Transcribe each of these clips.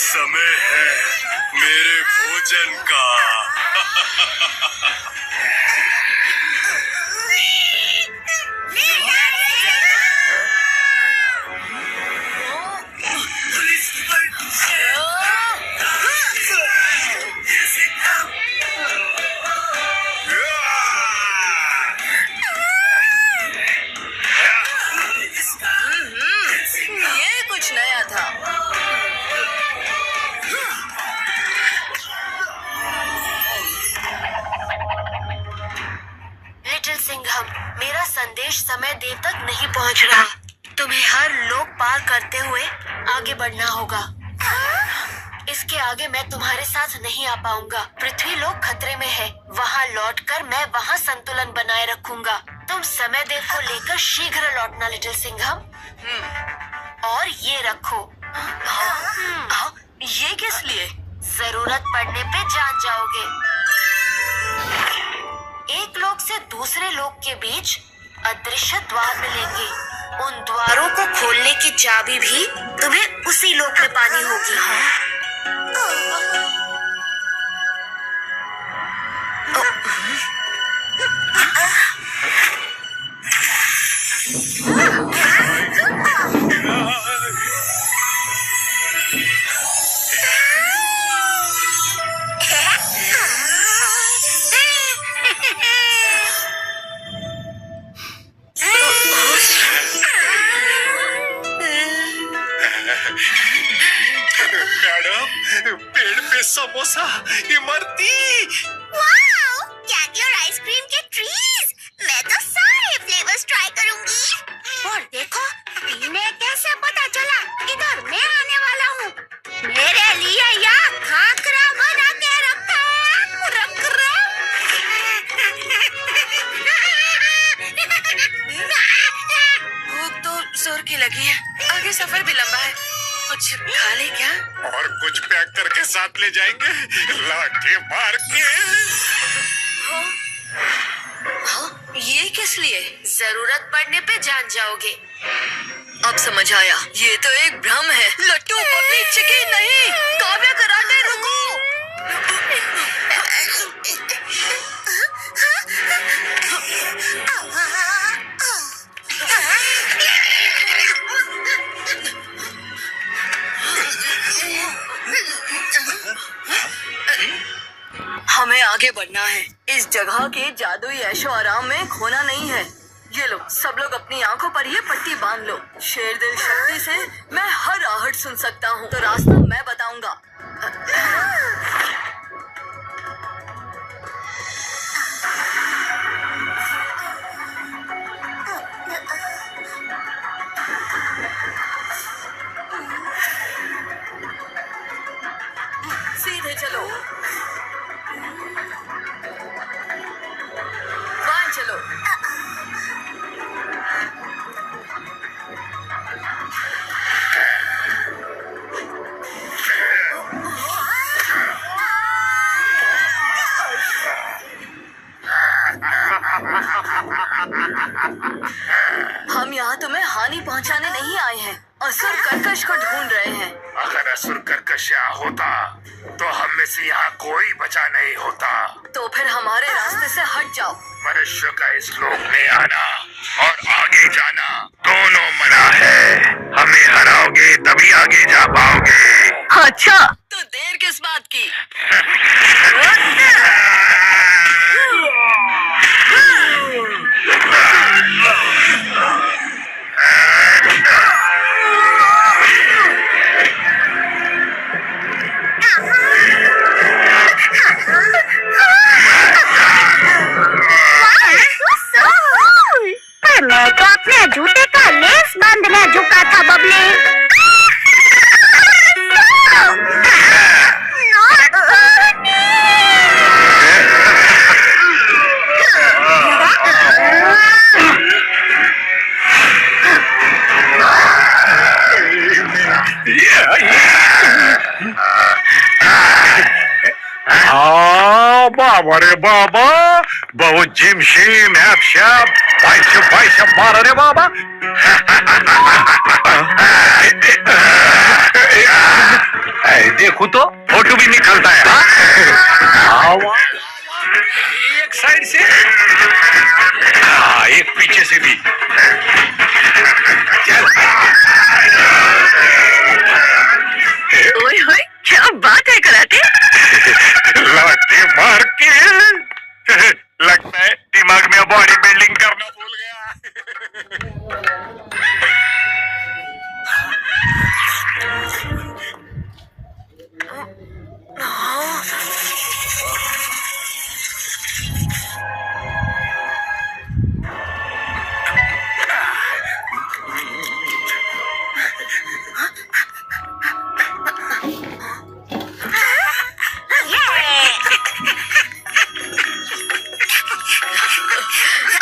समय है मेरे भोजन का। ये कुछ नया था। लिटिल सिंघम, मेरा संदेश समय देर तक नहीं पहुंच रहा। तुम्हें हर लोक पार करते हुए आगे बढ़ना होगा। इसके आगे मैं तुम्हारे साथ नहीं आ पाऊंगा। पृथ्वी लोक खतरे में है। वहाँ लौटकर मैं वहाँ संतुलन बनाए रखूंगा। तुम समय देव को लेकर शीघ्र लौटना लिटिल सिंघम। और ये रखो। ये किस लिए? जरूरत पड़ने पे जान जाओगे। एक लोक से दूसरे लोक के बीच अदृश्य द्वार मिलेंगे। उन द्वारों को खोलने की चाबी भी तुम्हें उसी लोक में पानी होगी। मैडम, पेड़ पे समोसा, इमरती। वाओ, कैंडी और आइसक्रीम के ट्रीज। मैं तो सारे फ्लेवर्स ट्राई करूंगी। और देखो, इन्हें कैसे पता चला इधर मैं आने वाला हूँ। मेरे लिए यहाँ खाकरा बना के रखा है। भूख तो जोर की लगी है। आगे सफर भी लंबा है। कुछ खा ले क्या? और कुछ पैक करके साथ ले जाएंगे, लाके मार के। ये किस लिए? जरूरत पड़ने पे जान जाओगे। अब समझ आया, ये तो एक भ्रम है। लट्टू पपली चिकी नहीं। काव्य कराटे रुको। हमें आगे बढ़ना है। इस जगह के जादुई ऐशो आराम में खोना नहीं है। ये लो, सब लोग अपनी आंखों पर ये पट्टी बांध लो। शेर दिल शक्ति से मैं हर आहट सुन सकता हूँ, तो रास्ता मैं बताऊंगा। सीधे चलो। बाएं चलो। हम यहाँ तुम्हें हानि पहुँचाने नहीं आए हैं। असुर कर्कश को ढूंढ रहे हैं। अगर असुर कर्कश यहाँ होता तो हम में से यहाँ कोई बचा नहीं होता। तो फिर हमारे रास्ते से हट जाओ। मनुष्य का इस लोक में आना और आगे जाना दोनों मना है। हमें हराओगे तभी आगे जा पाओगे। अच्छा, तो देर किस बात की? मैं तो अपने जूते का लेस बांधने झुका था बबली। बाबा रे बाबा, बहुत जिम शिम हैप शैप बाइसेप मार रे बाबा। देखूं तो फोटो भी निकलता है। हाँ एक साइड से, हाँ एक पीछे से भी। ओए होए, क्या बात है कराटे। लाठी मार के लगता है दिमाग में बॉडी बिल्डिंग करना भूल गया।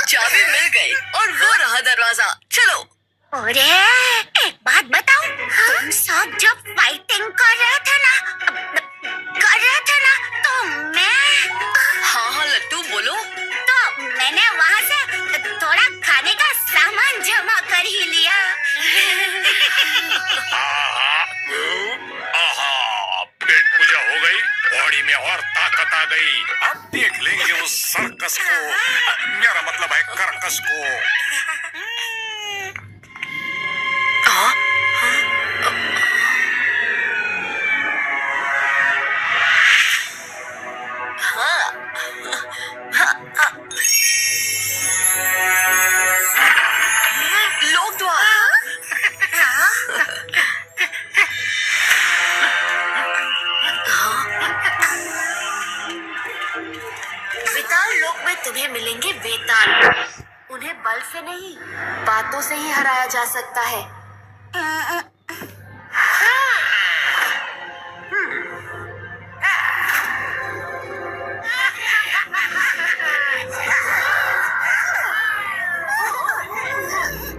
चाबी मिल गई और वो रहा दरवाजा। चलो। अरे एक बात बताऊं, तुम सब जब फाइटिंग कर रहे थे ना तो मैं हाँ हाँ लट्टू बोलो। तो मैंने वहाँ से थोड़ा खाने का सामान जमा कर ही लिया। पेट पूजा हो गई, बॉडी में और ताकत आ गई। अब देख लेंगे उस सर्कस को, मेरा मतलब है कर्कस को। लोग द्वार। विताल लोक में तुम्हें मिलेंगे वेताल। उन्हें बल से नहीं, बातों से ही हराया जा सकता है।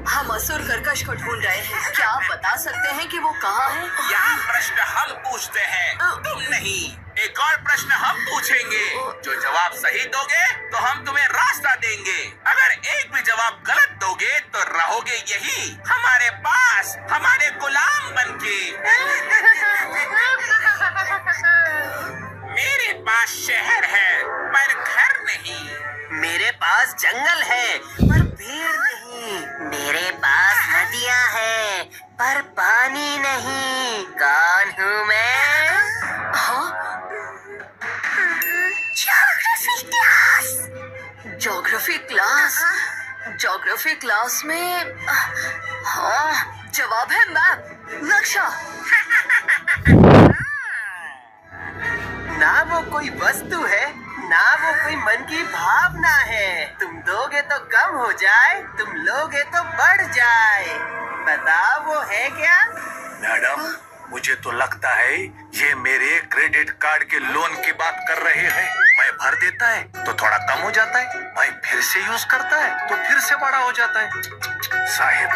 हम असुर कर्कश को ढूंढ रहे हैं। क्या आप बता सकते हैं कि वो कहाँ है? यहाँ प्रश्न हम पूछते हैं, तुम नहीं। एक और प्रश्न हम पूछेंगे, जो जवाब सही दोगे तो हम तुम्हें रास्ता देंगे। अगर एक भी जवाब गलत दोगे तो रहोगे यही हमारे पास, हमारे गुलाम बनके। मेरे पास शहर है पर घर नहीं। मेरे पास जंगल है पर पेड़ नहीं। मेरे पास नदियाँ हैं पर पानी नहीं। कौन हूँ मैं? Geography class. ज्योग्राफी क्लास में हाँ जवाब है मैप, नक्शा। ना वो कोई वस्तु है, ना वो कोई मन की भावना है। तुम दोगे तो कम हो जाए, तुम लोगे तो बढ़ जाए। बताओ वो है क्या? मैडम, मुझे तो लगता है ये मेरे क्रेडिट कार्ड के लोन की बात कर रहे हैं। मैं भर देता है तो थोड़ा कम हो जाता है, मैं फिर से यूज करता है तो फिर से बड़ा हो जाता है। साहिब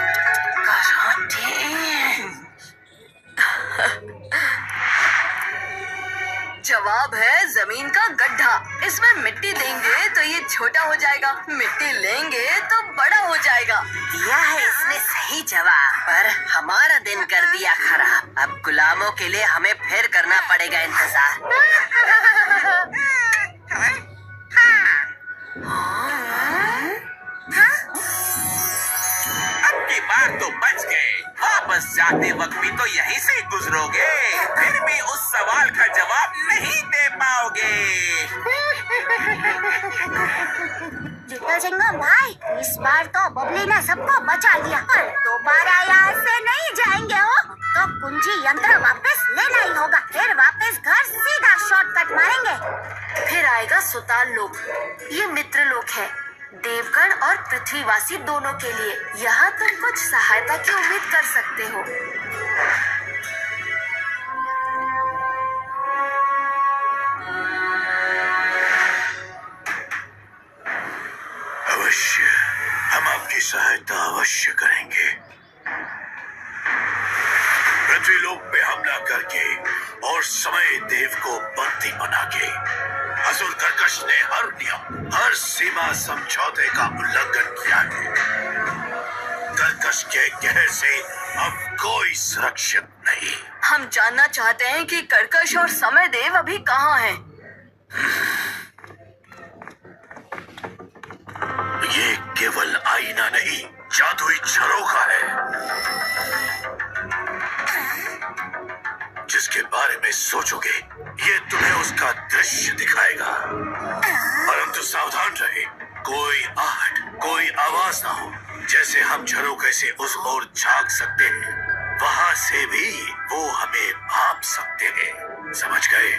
जवाब है जमीन का गड्ढा। इसमें मिट्टी देंगे तो ये छोटा हो जाएगा, मिट्टी लेंगे तो बड़ा हो जाएगा। दिया है इसने सही जवाब, पर हमारा दिन कर दिया खराब। अब गुलामों के लिए हमें फिर करना पड़ेगा इंतजार। अब की बार तो बच गए। वापस जाते वक्त भी तो यहीं से गुजरोगे, फिर भी उस सवाल का जवाब नहीं दे पाओगे। जूता सिंघम भाई, इस बार तो बबली ने सबको बचा लिया। और दोबारा यहाँ से नहीं जाएंगे हो तो कुंजी यंत्र वापस लेना ही होगा। फिर वापस घर सीधा शॉर्टकट मारेंगे। फिर आएगा सुताल लोक। ये मित्र लोक है, देवगण और पृथ्वीवासी दोनों के लिए। यहाँ तुम कुछ सहायता की उम्मीद कर सकते हो। अवश्य, हम आपकी सहायता अवश्य करेंगे। पृथ्वीलोक पे हमला करके और समय देव को बंदी बना के असुर कर्कश ने हर नियम, हर सीमा समझौते का उल्लंघन किया है। कर्कश के कहर से अब कोई सुरक्षित नहीं। नहीं। हम जानना चाहते हैं कि कर्कश और समय देव अभी कहाँ हैं। ये केवल आईना नहीं, जादुई झरोखा है जिसके बारे में सोचोगे ये तुम्हें उसका दृश्य दिखाएगा। परंतु सावधान रहे, कोई आहट, कोई आवाज ना हो। जैसे हम झरोखे से उस ओर झांक सकते हैं, वहां से भी वो हमें भाप सकते हैं। समझ गए?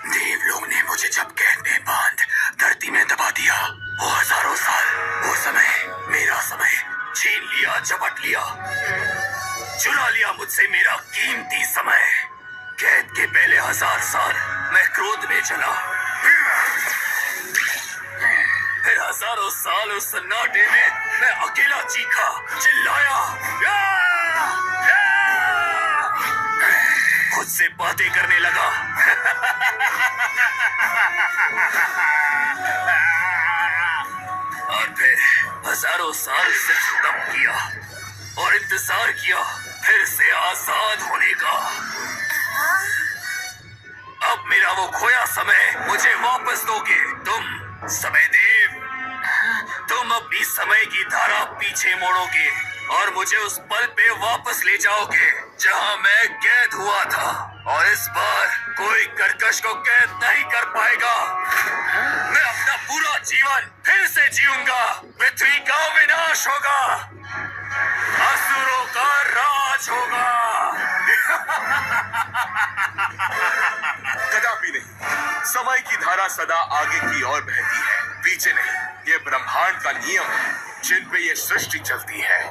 देव लोग ने मुझे जब कैद में बांध धरती में दबा दिया, वो हजारों साल, वो समय, मेरा समय छीन लिया, झपट लिया, चुरा लिया मुझसे मेरा कीमती समय। कैद के पहले 1000 साल मैं क्रोध में चला, फिर हजारों साल उस सन्नाटे में मैं अकेला चीखा, चिल्लाया, खुद से बातें करने लगा। और फिर हजारों साल सिर्फ तप किया और इंतजार किया फिर से आजाद होने का। अब मेरा वो खोया समय मुझे वापस दोगे तुम, समय देव। तुम अपनी समय की धारा पीछे मोड़ोगे और मुझे उस पल पे वापस ले जाओगे जहां मैं कैद हुआ था। और इस बार कोई कर्कश को कैद नहीं कर पाएगा। मैं अपना पूरा जीवन फिर से जीऊंगा, पृथ्वी का विनाश होगा, असुरों का राज होगा। कदापि नहीं, समय की धारा सदा आगे की ओर बहती है, पीछे नहीं। ये ब्रह्मांड का नियम है जिन पे ये सृष्टि चलती है।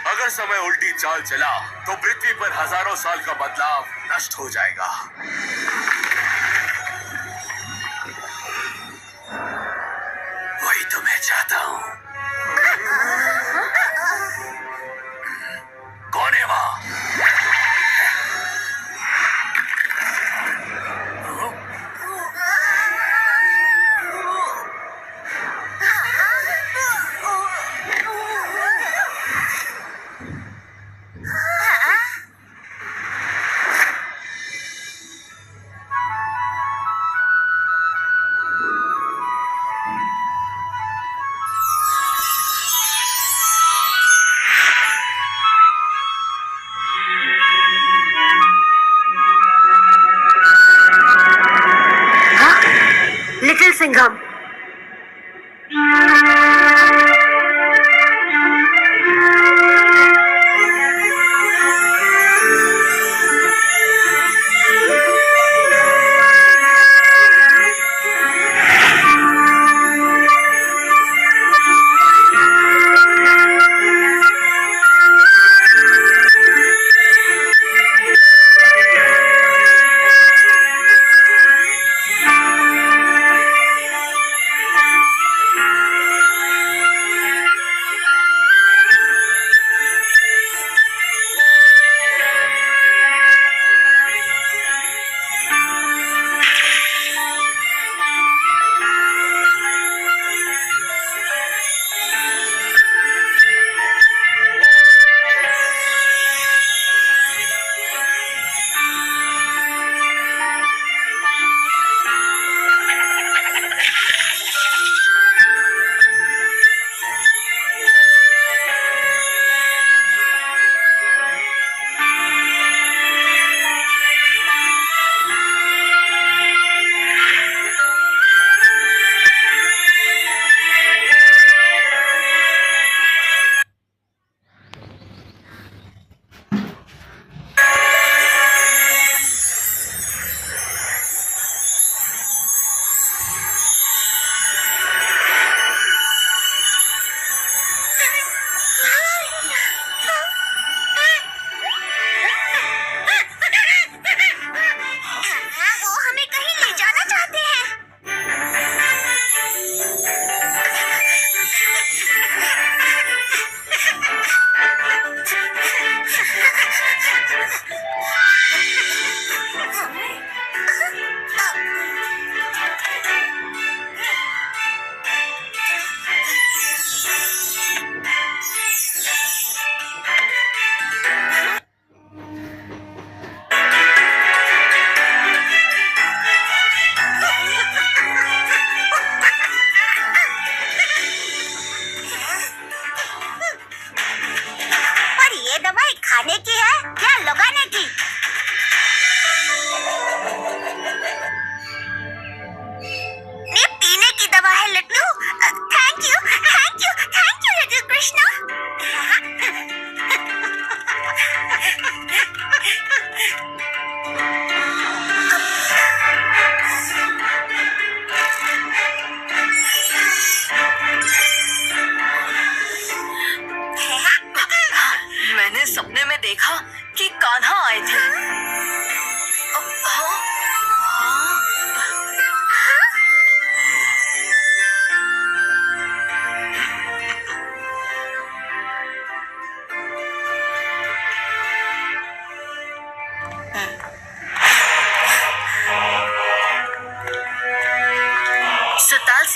अगर समय उल्टी चाल चला तो पृथ्वी पर हजारों साल का बदलाव नष्ट हो जाएगा। वही तो मैं चाहता हूँ। कौन है वहां? लिटिल सिंघम।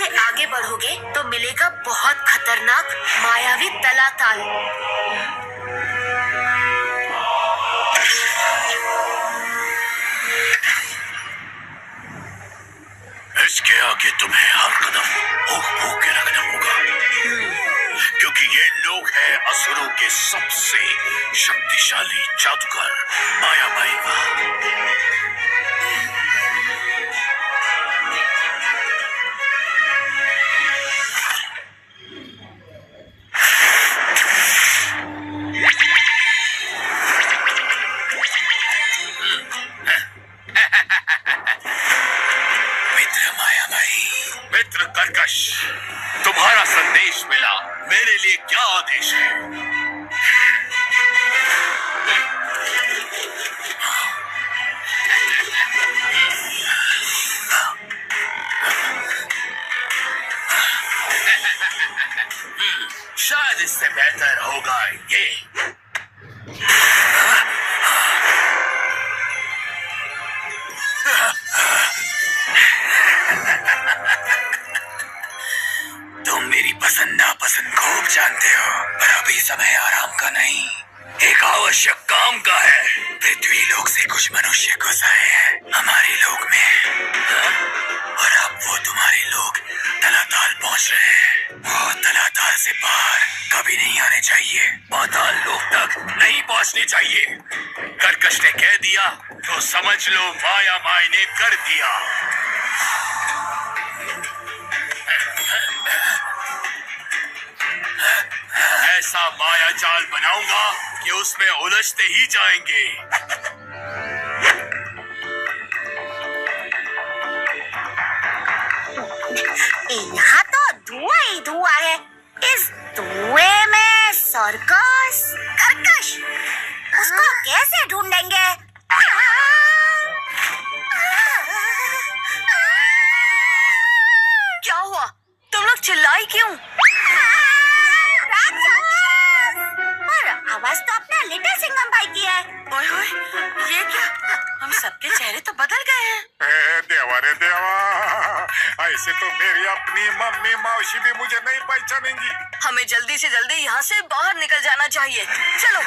से आगे बढ़ोगे तो मिलेगा बहुत खतरनाक मायावी तलाताल। इसके आगे तुम्हें हर कदम भूख भूख के रखना होगा, क्योंकि ये लोग हैं असुरों के सबसे शक्तिशाली जादूगर माया माइवा। मित्र कर्कश, तुम्हारा संदेश मिला। मेरे लिए क्या आदेश है? शायद इससे बेहतर होगा ये। तुम मेरी पसंद नापसंद खूब जानते हो, पर अभी समय आराम का नहीं, एक आवश्यक काम का है। पृथ्वी लोक से कुछ मनुष्य घुस आए हैं हमारे लोक में, और अब वो तुम्हारे लोग तलाताल पहुंच रहे हैं। वो तलाताल से बाहर कभी नहीं आने चाहिए, पाताल लोक तक नहीं पहुंचने चाहिए। कर्कश ने कह दिया तो समझ लो माया माई ने कर दिया। ऐसा माया जाल बनाऊंगा कि उसमें उलझते ही जाएंगे। यहाँ तो धुआं ही धुआं है। इस धुएं में सर्कस कर्कश, उसको कैसे ढूंढेंगे? क्या हुआ? तुम लोग चिल्लाई क्यों? पर आवाज तो अपना लिटिल सिंघम भाई की है। ओए ओए, ये क्या? हम सबके चेहरे तो बदल गए हैं। देवा रे देवा, ऐसे तो मेरी अपनी मम्मी मौसी भी मुझे नहीं पहचानेंगी। हमें जल्दी से जल्दी यहाँ से बाहर निकल जाना चाहिए। चलो।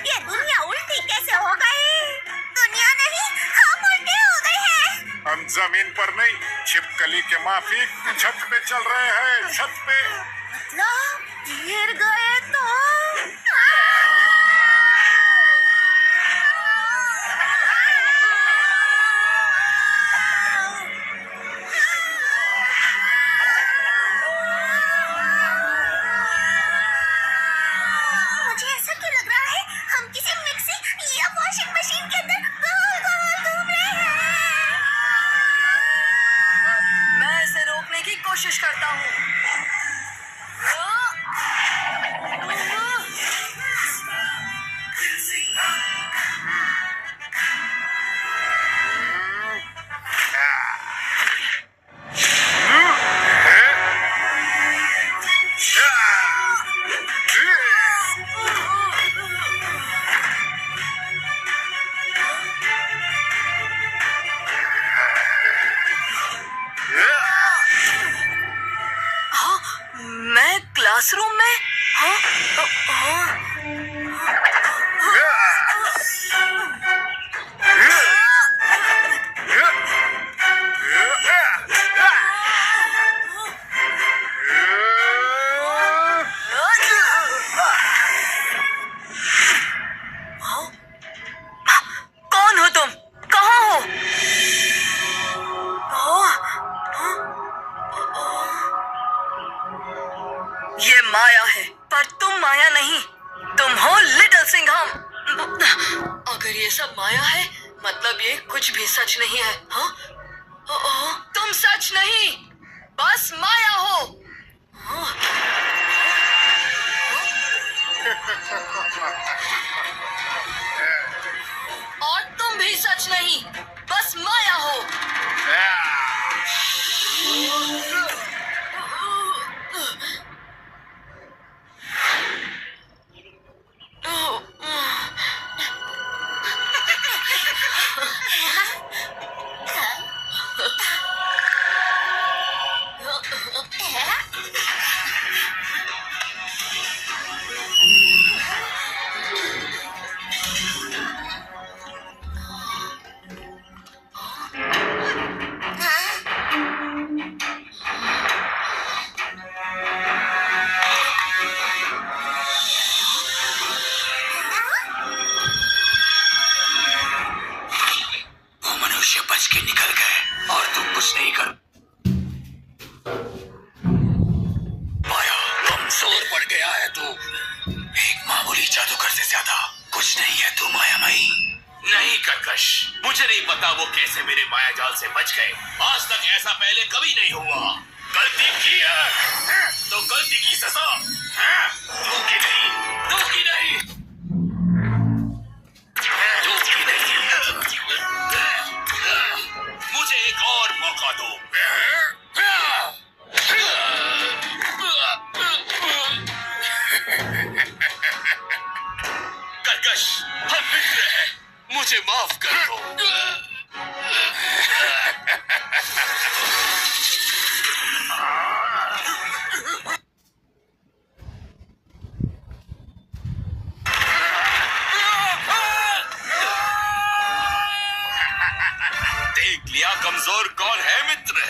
ये दुनिया उल्टी कैसे हो गई? दुनिया नहीं, हम उल्टे हो गए हैं। हम जमीन पर नहीं, छिपकली के माफिक छत पे चल रहे हैं, छत पे। मतलब गिर गए तो? मुझे ऐसा क्यों लग रहा है हम किसी मिक्सी या वॉशिंग मशीन के अंदर गोल-गोल घूम रहे हैं। मैं इसे रोकने की कोशिश करता हूँ। मैं क्लासरूम में? हाँ? कौन हो तुम? कहाँ हो? ये माया है, पर तुम माया नहीं, तुम हो लिटिल सिंघम। अगर ये सब माया है, मतलब ये कुछ भी सच नहीं है। हाँ? तुम सच नहीं, बस माया हो। और तुम भी सच नहीं, बस माया हो। तू मायामयी? नहीं कर्कश, मुझे नहीं पता वो कैसे मेरे माया जाल से बच गए। आज तक ऐसा पहले कभी नहीं हुआ। गलती की है तो गलती की सजा दूंगी नहीं, दूंगी नहीं, दूंगी नहीं। मुझे एक और मौका दो। कर्कश, हम मित्र हैं, मुझे माफ कर दो। देख लिया कमजोर कौन है मित्र।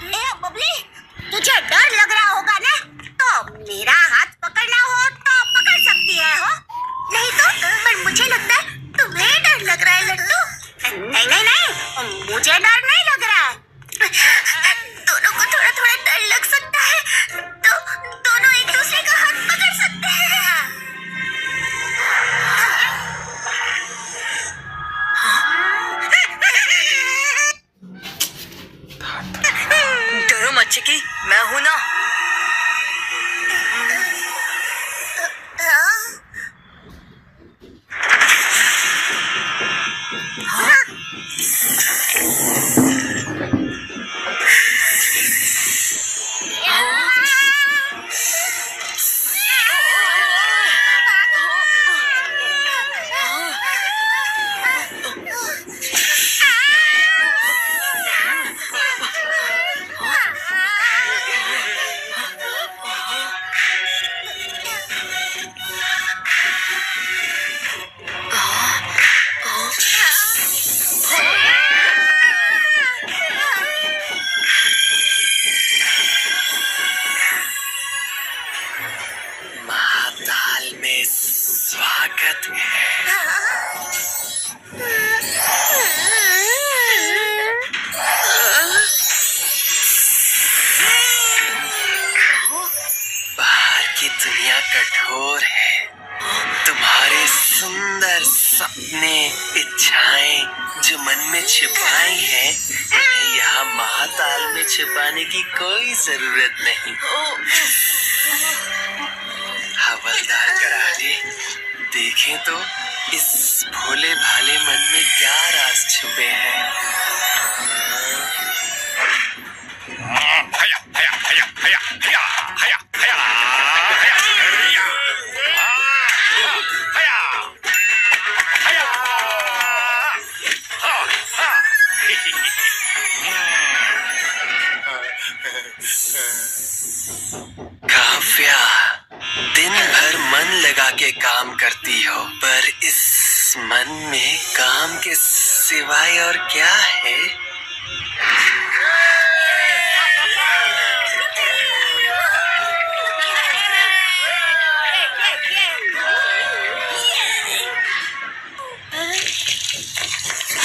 ए बबली, तुझे डर लग रहा होगा ना? तो मेरा हाथ पकड़ना हो तो पकड़ सकती है हो, नहीं तो पर मुझे लगता है तुम्हें डर लग रहा है लट्टू। नहीं नहीं नहीं, मुझे डर नहीं लग रहा है। दोनों को थोड़ा थोड़ा डर लग सकता है तो दोनों एक दूसरे का हाथ पकड़ सकते हैं। डरो मत चिकी, मैं हूं ना। महाताल में स्वागत है। बाहर की दुनिया कठोर है। तुम्हारे सुंदर सपने, इच्छाएं जो मन में छिपाई हैं, उन्हें यहाँ महाताल में छिपाने की कोई जरूरत नहीं। हवलदार करारे, देखें तो इस भोले भाले मन में क्या राज छुपे हैं। हया हया हया हया हया हया हया हया हया हया काव्या, दिन भर मन लगा के काम करती हो, पर इस मन में काम के सिवाय और क्या है?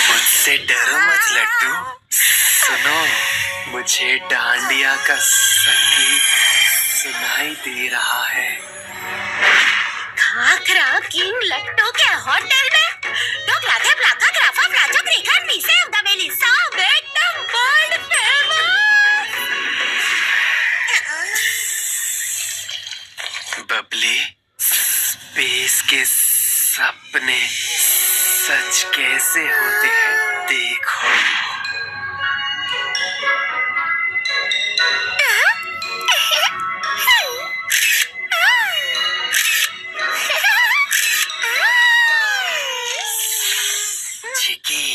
मुझसे डरो मत लट्टू। सुनो, मुझे डांडिया का संगीत सुनाई दे रहा है। खाकरा किंग लट्टू के होटल में ढोकला थेपला खाकरा फाफड़ा चकरी खंडी सेव दबेली सब एकदम वर्ल्ड फेमस। बबली, स्पेस के सपने सच कैसे होते हैं देखो। चिकी,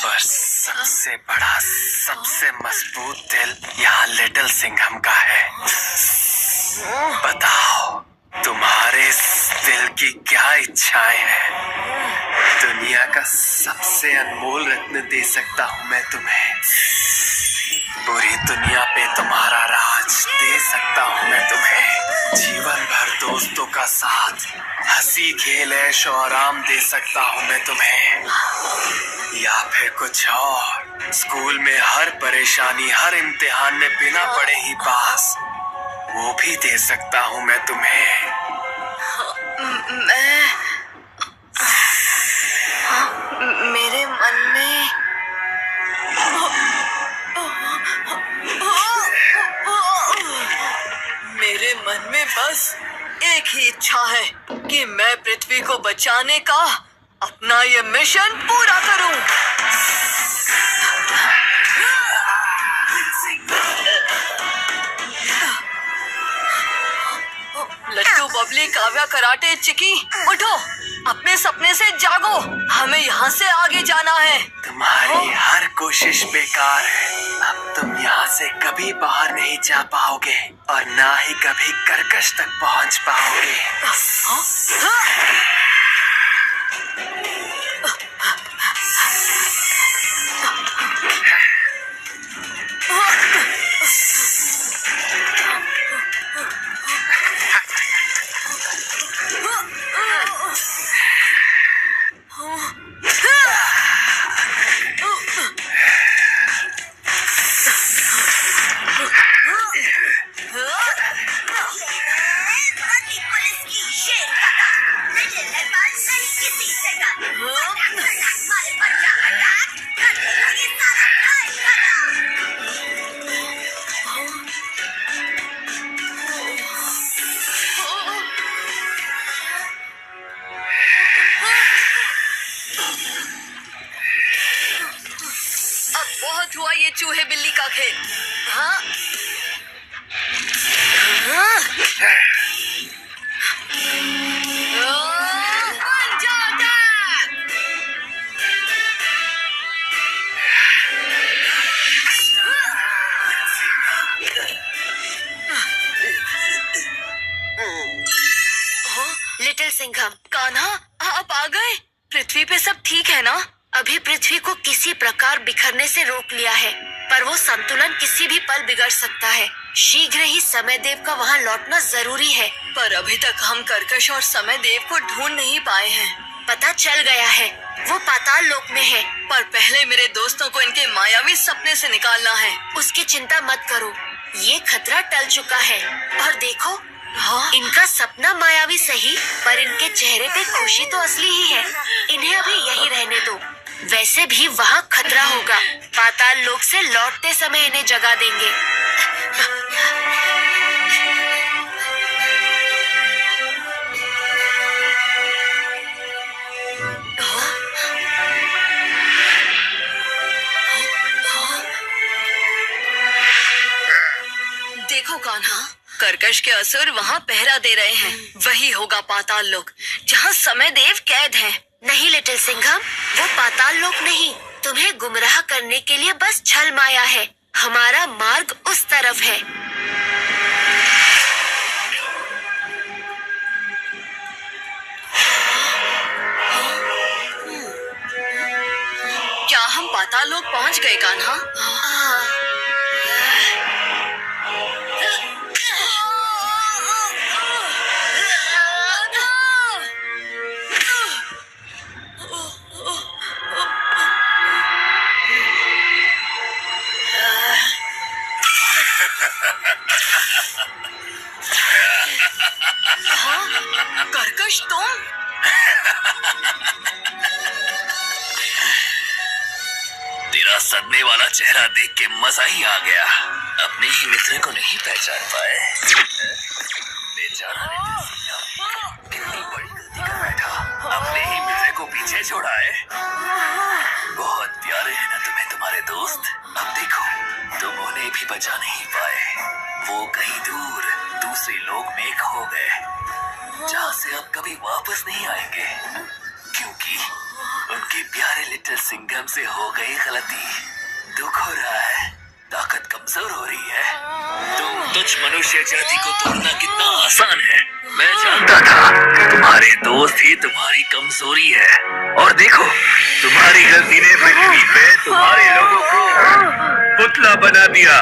पर सबसे सबसे बड़ा, सबसे मजबूत दिल यहाँ लिटिल सिंघम का है। बताओ, तुम्हारे इस दिल की क्या इच्छाएं हैं? दुनिया का सबसे अनमोल रत्न दे सकता हूँ मैं तुम्हें। पूरी दुनिया पे तुम्हारा राज दे सकता हूँ मैं तुम्हें। जीवन भर दोस्तों का साथ, हंसी खेल ऐश और आराम दे सकता हूँ मैं तुम्हें। या फिर कुछ और, स्कूल में हर परेशानी, हर इम्तिहान में बिना पढ़े ही पास, वो भी दे सकता हूँ मैं तुम्हें। मेरे मन में मेरे मन में बस एक ही इच्छा है कि मैं पृथ्वी को बचाने का अपना ये मिशन पूरा करूं। लट्टू, बबली, काव्या, कराटे, चिकी, उठो, अपने सपने से जागो। हमें यहाँ से आगे जाना है। तुम्हारी हर कोशिश बेकार है। अब तुम यहाँ से कभी बाहर नहीं जा पाओगे और ना ही कभी कर्कश तक पहुँच पाओगे। बहुत हुआ ये चूहे बिल्ली का खेल। हाँ? बन जाओ। लिटिल सिंघम, कान्हा, आप आ गए। पृथ्वी पे सब ठीक है ना? अभी पृथ्वी को किसी प्रकार बिखरने से रोक लिया है, पर वो संतुलन किसी भी पल बिगड़ सकता है। शीघ्र ही समय देव का वहाँ लौटना जरूरी है। पर अभी तक हम कर्कश और समय देव को ढूंढ नहीं पाए हैं। पता चल गया है, वो पाताल लोक में है। पर पहले मेरे दोस्तों को इनके मायावी सपने से निकालना है। उसकी चिंता मत करो, ये खतरा टल चुका है। और देखो, हाँ? इनका सपना मायावी सही, पर इनके चेहरे पे खुशी तो असली ही है। इन्हें अभी यही रहने दो। वैसे भी वहाँ खतरा होगा। पाताल लोक से लौटते समय इन्हें जगा देंगे। देखो कान्हा, कर्कश के असुर वहाँ पहरा दे रहे हैं। वही होगा पाताल लोक, जहाँ समय देव कैद हैं। नहीं लिटिल सिंघम, वो पाताल लोक नहीं, तुम्हें गुमराह करने के लिए बस छल माया है। हमारा मार्ग उस तरफ है। क्या हम पाताल लोक पहुँच गए कान्हा? कर्कश, तुम? तेरा सदमे वाला चेहरा देख के मजा ही आ गया। अपने ही मित्र को नहीं पहचान पाए। बेचारा लिटिल सिंघम कितनी बड़ी गलती कर बैठा। अपने ही मित्र को पीछे छोड़ा है। बहुत प्यारे हैं ना तुम्हें तुम्हारे दोस्त। अब देखो, तुम उन्हें भी बचा नहीं पाए। वो कहीं दूर दूसरे लोक में खो गए, जहाँ से अब कभी वापस नहीं आएंगे, क्योंकि उनके प्यारे लिटिल सिंघम से हो गई गलती। दुख हो रहा है, ताकत कमजोर हो रही है। तुम तुच्छ मनुष्य जाति को तोड़ना कितना आसान है। मैं जानता था कि तुम्हारे दोस्त ही तुम्हारी कमजोरी है, और देखो तुम्हारी गलती ने पृथ्वी पे तुम्हारे लोगों को पुतला बना दिया।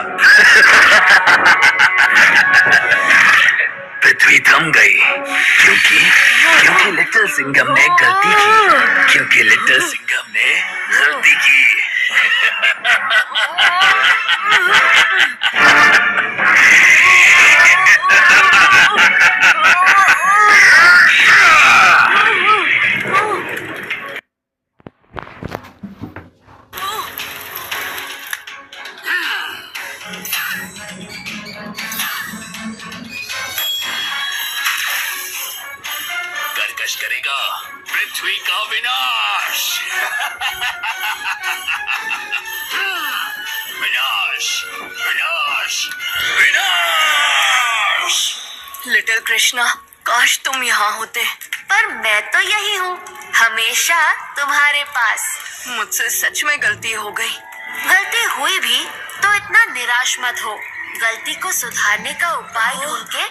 पृथ्वी थम गई क्योंकि लिटिल सिंघम ने गलती की। क्योंकि लिटिल सिंघम ने गलती की। कर्कश करेगा पृथ्वी का विनाश। विनाश, विनाश, विनाश। लिटिल कृष्णा, काश तुम यहाँ होते। पर मैं तो यही हूँ, हमेशा तुम्हारे पास। मुझसे सच में गलती हो गई। गलती हुई भी तो इतना निराश मत हो। गलती को सुधारने का उपाय ढूंढ के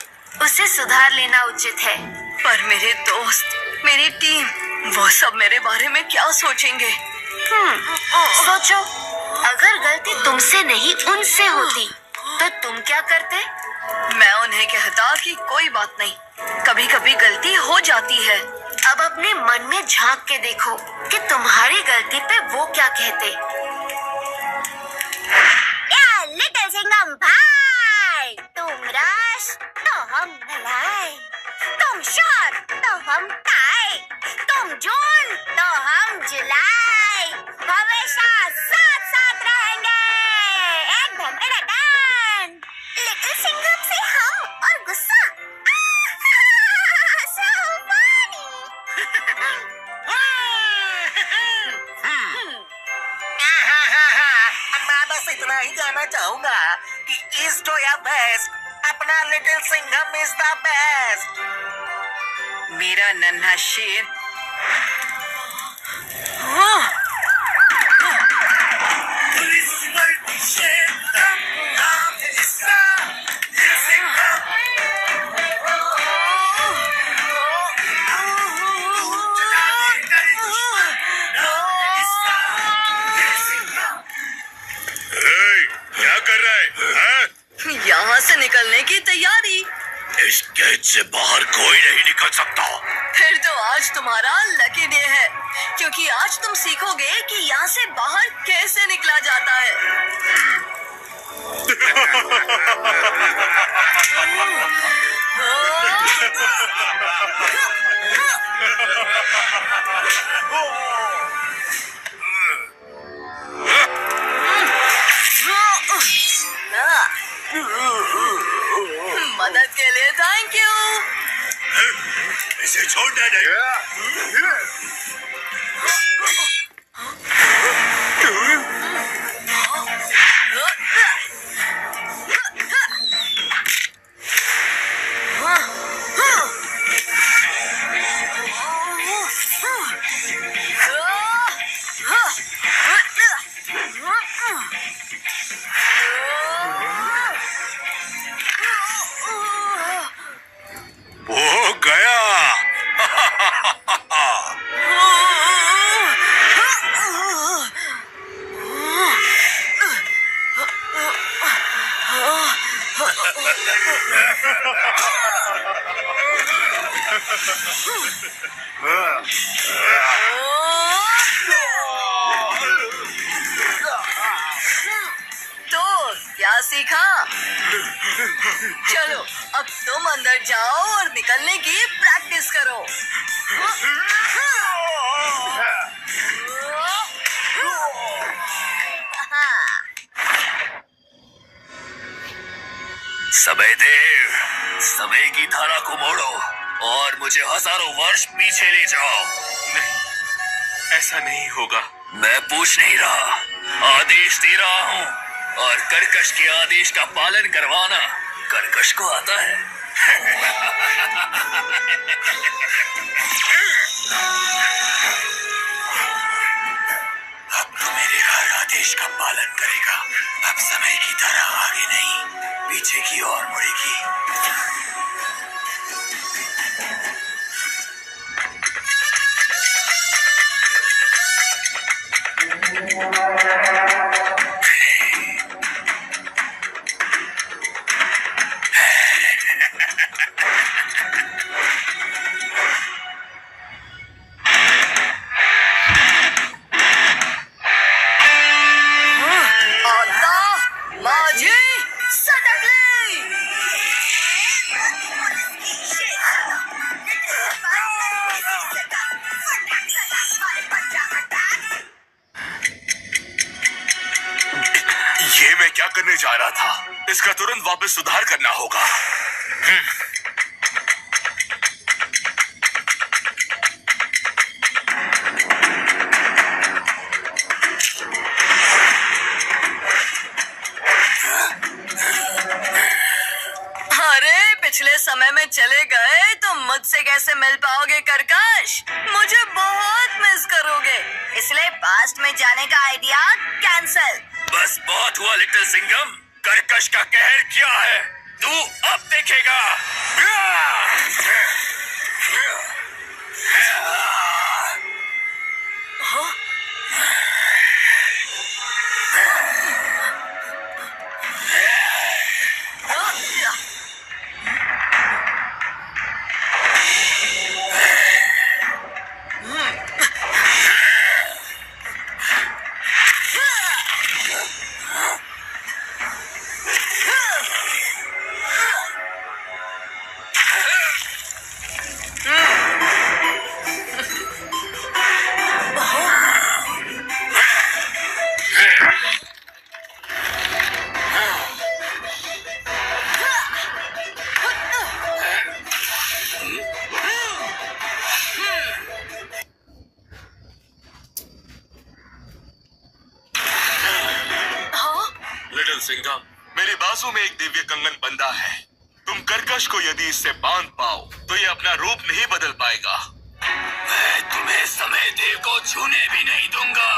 उसे सुधार लेना उचित है। पर मेरे दोस्त, मेरी टीम, वो सब मेरे बारे में क्या सोचेंगे? सोचो, अगर गलती तुमसे नहीं उनसे होती तो तुम क्या करते? मैं उन्हें कहता कि कोई बात नहीं, कभी कभी गलती हो जाती है। अब अपने मन में झांक के देखो कि तुम्हारी गलती पे वो क्या कहते। लिटिल सिंघम भाई, तुम रश तो हम मलाई, तुम शोर तो हम टाई, तुम जून तो हम जुलाई, हमेशा साथ साथ रहेंगे, एकदम एकदम। लिटिल सिंघम से हम और गुस्सा, so funny। मैं बस इतना ही जानना चाहूंगा कि ईस्ट हो या वेस्ट, अपना little Singham is the best. मेरा नन्हा शेर। क्या कर रहा है? यहाँ से निकलने की तैयारी। इस गेट से बाहर कोई नहीं निकल सकता। फिर तो आज तुम्हारा लकी डे है, क्योंकि आज तुम सीखोगे कि यहाँ से बाहर कैसे निकला जाता है। मदद के लिए थैंक यू। इसे छोड़ना नहीं। वो गया। तो क्या सीखा? चलो अब तुम अंदर जाओ और निकलने की प्रैक्टिस करो। समय देव, समय की धारा को मोड़ो और मुझे हजारों वर्ष पीछे ले जाओ। नहीं, ऐसा नहीं होगा। मैं पूछ नहीं रहा, आदेश दे रहा हूँ, और कर्कश के आदेश का पालन करवाना कर्कश को आता है। अब तो मेरे हर आदेश आदेश का पालन करेगा। अब समय की तरह आगे नहीं, पीछे की ओर मुड़ेगी। ये मैं क्या करने जा रहा था? इसका तुरंत वापस सुधार करना होगा। अरे पिछले समय में चले गए तो मुझसे कैसे मिल पाओगे कर्कश? मुझे बहुत मिस करोगे, इसलिए पास्ट में जाने का आइडिया कैंसल। बस बहुत हुआ लिटिल सिंघम, कर्कश का कहर क्या है तू अब देखेगा। लिटिल सिंघम, मेरे बाजू में एक दिव्य कंगन बंधा है। तुम कर्कश को यदि इससे बांध पाओ तो ये अपना रूप नहीं बदल पाएगा। मैं तुम्हें समय देव को छूने भी नहीं दूंगा।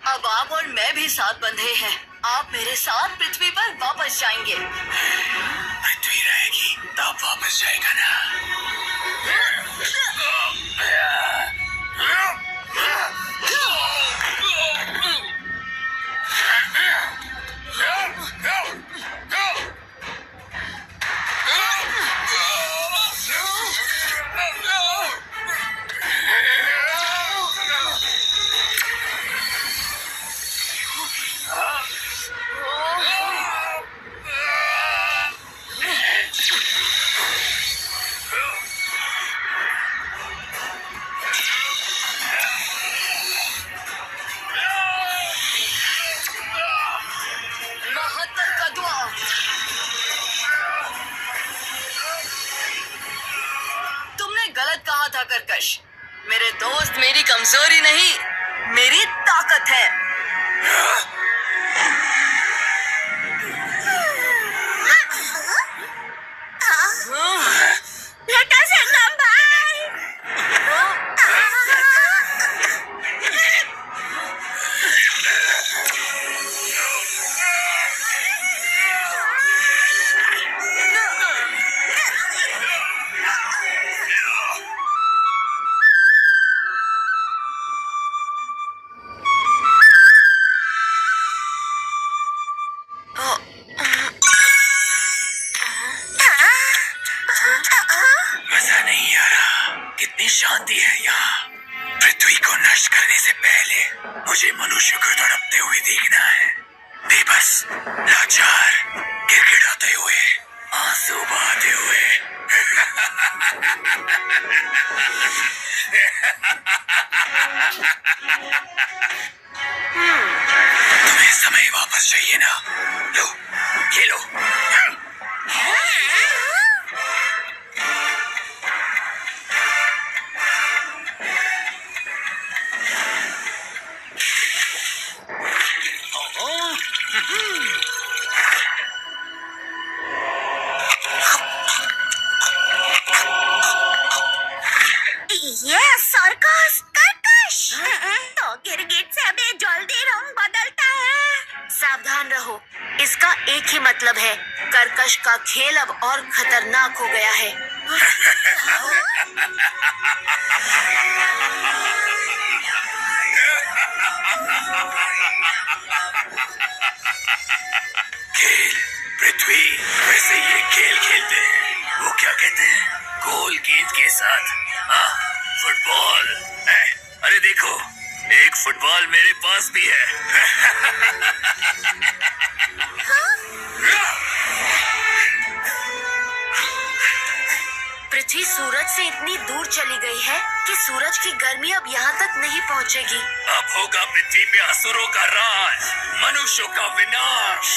अब आप और मैं भी साथ बंधे हैं। आप मेरे साथ पृथ्वी पर वापस जाएंगे। पृथ्वी रहेगी तब वापस जाएगा ना। महात्तर का दुआ। तुमने गलत कहा था कर्कश। मेरे दोस्त मेरी कमजोरी नहीं, मेरी ताकत है। लिटिल सिंघम भाई। मजा नहीं आ रहा। कितनी शांति है यहाँ। पृथ्वी को नष्ट करने से पहले मुझे मनुष्य को तड़पते हुए देखना है। बेबस, लाचार, गिड़गिड़ाते हुए, आंसू बहाते हुए। तुम्हें समय वापस चाहिए ना? लो, ये लो। है। कर्कश का खेल अब और खतरनाक हो गया है। खेल पृथ्वी, वैसे ये खेल खेलते हैं, वो क्या कहते हैं, गोल गेंद के साथ। हाँ, फुटबॉल। अरे देखो, एक फुटबॉल मेरे पास भी है। पृथ्वी सूरज से इतनी दूर चली गई है कि सूरज की गर्मी अब यहाँ तक नहीं पहुँचेगी। अब होगा पृथ्वी पे असुरों का राज, मनुष्यों का विनाश।